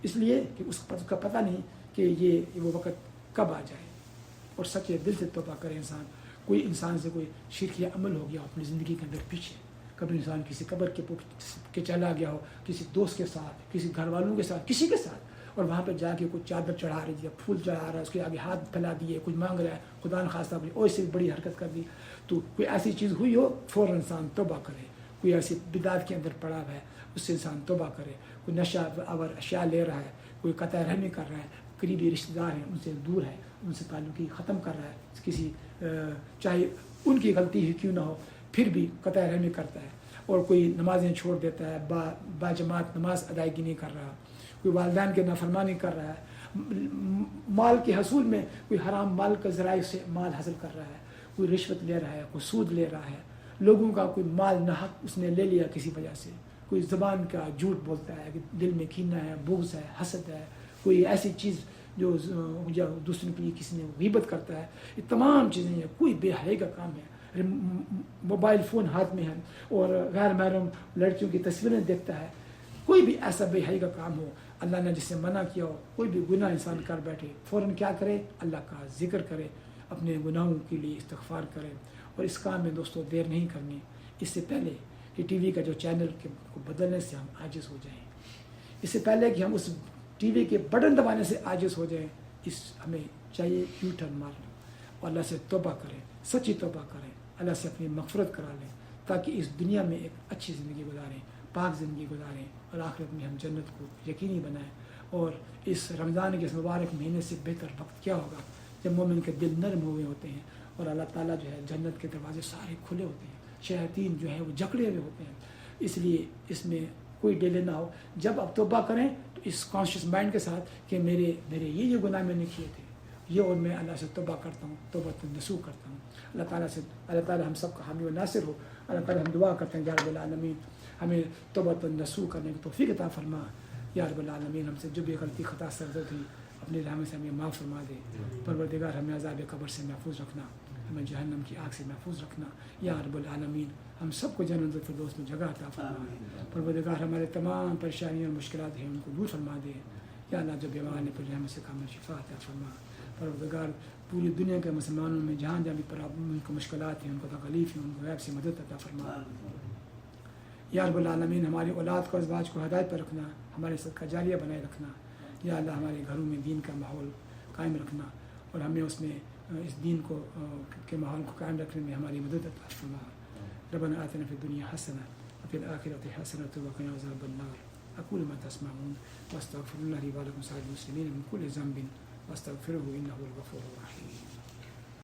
اس لیے کہ اس کا پتہ نہیں کہ یہ وہ وقت کب آ جائے. اور سچے دل سے توبہ کرے انسان. کوئی انسان سے کوئی شرک عمل ہو گیا اپنی زندگی کے اندر پیچھے, کبھی انسان کسی قبر کے چلا گیا ہو, کسی دوست کے ساتھ, کسی گھر والوں کے ساتھ, کسی کے ساتھ, اور وہاں پہ جا کے کوئی چادر چڑھا رہی ہے, پھول چڑھا رہا ہے, اس کے آگے ہاتھ پھیلا دیے, کچھ مانگ رہا ہے, خدا نخواستہ اور اس سے بڑی حرکت کر دی, تو کوئی ایسی چیز ہوئی ہو فوراً انسان توبہ کرے. کوئی ایسی بدعت کے اندر پڑا ہوا ہے اس سے انسان توبہ کرے. کوئی نشہ آور اشیاء لے رہا ہے, کوئی قطع رحمی کر رہا ہے, قریبی رشتہ دار ہیں ان سے دور ہے, ان سے تعلقی ختم کر رہا ہے, کسی چاہے ان کی غلطی ہی کیوں نہ ہو پھر بھی قطع رحمی کرتا ہے. اور کوئی نمازیں چھوڑ دیتا ہے, با جماعت نماز ادائیگی نہیں کر رہا, کوئی والدین کے نافرمانی کر رہا ہے, مال کے حصول میں کوئی حرام مال کا ذرائع سے مال حاصل کر رہا ہے, کوئی رشوت لے رہا ہے, کوئی سود لے رہا ہے, لوگوں کا کوئی مال ناحق اس نے لے لیا کسی وجہ سے, کوئی زبان کا جھوٹ بولتا ہے کہ دل میں کینہ ہے, بغض ہے, حسد ہے, کوئی ایسی چیز جو دوسرے کے لیے کسی نے غیبت کرتا ہے. یہ تمام چیزیں ہیں, کوئی بے حیائی کا کام ہے. موبائل فون ہاتھ میں ہے اور غیر محرم لڑکیوں کی تصویریں دیکھتا ہے, کوئی بھی ایسا بے حیائی کا کام ہو, اللہ نے جس سے منع کیا ہو, کوئی بھی گناہ انسان کر بیٹھے, فوراً کیا کرے, اللہ کا ذکر کرے, اپنے گناہوں کے لیے استغفار کرے. اور اس کام میں دوستوں دیر نہیں کرنی, اس سے پہلے کہ ٹی وی کا جو چینل کو بدلنے سے ہم عاجز ہو جائیں, اس سے پہلے کہ ہم اس ٹی وی کے بٹن دبانے سے عاجز ہو جائیں, ہمیں چاہیے یو ٹرن مارنا اور اللہ سے توبہ کریں, سچی توبہ کریں, اللہ سے اپنی مغفرت کرا لیں, تاکہ اس دنیا میں ایک اچھی زندگی گزاریں, پاک زندگی گزاریں, اور آخرت میں ہم جنت کو یقینی بنائیں. اور اس رمضان کے اس مبارک مہینے سے بہتر وقت کیا ہوگا جب مومن کے دل نرم ہوئے ہوتے ہیں, اور اللہ تعالیٰ جو ہے جنت کے دروازے سارے کھلے ہوتے ہیں, شیاطین جو ہے وہ جکڑے ہوئے ہوتے ہیں. اس لیے اس میں کوئی ڈیلے نہ ہو. جب آپ توبہ کریں تو اس کانشیس مائنڈ کے ساتھ کہ میرے یہ گناہ میں نے کیے تھے, یہ, اور میں اللہ سے توبہ کرتا ہوں, توبہ نصوح کرتا ہوں. اللہ تعالیٰ ہم سب کا حامی و ناصر ہو. اللہ تعالیٰ ہم دعا کرتے ہیں یا رب العالمین ہمیں توبہ نصوح کرنے کی توفیق عطا فرما. یا رب العالمین ہم سے جو بھی غلطی خطا سرزد ہوئی اپنی رحمت سے ہمیں معاف فرما دے. پروردگار ہمیں عذاب قبر سے محفوظ رکھنا, ہمیں جہنم کی آگ سے محفوظ رکھنا. یا رب العالمین ہم سب کو جنت الفردوس میں جگہ عطا فرما. پروردگار ہمارے تمام پریشانیاں اور مشکلات ہیں ان کو دور فرما دے. یا اللہ جو بیمار نے پر رحمت سے کامل شفا عطا فرما. پروردگار پوری دنیا کے مسلمانوں میں جہاں جہاں بھی ان کو مشکلات ہیں, ان کو تکلیف ہیں, ان کو غیب سے مدد عطا فرما. یا رب العالمین ہماری اولاد کو ازواج کو ہدایت پر رکھنا, ہمارے صدقہ جاریہ بنائے رکھنا. یا اللہ ہمارے گھروں میں دین کا ماحول قائم رکھنا, اور ہمیں اس میں اس دین کے ماحول کو قائم رکھنے میں ہماری مدد عطا فرما. ربنا آتنا فی الدنیا حسنہ وفي الآخرة حسنة وقنا عذاب النار. أقول ما تسمعون واستغفر الله لي ولكم سائر المسلمين من كل ذنب واستغفره إنه هو الغفور الرحيم.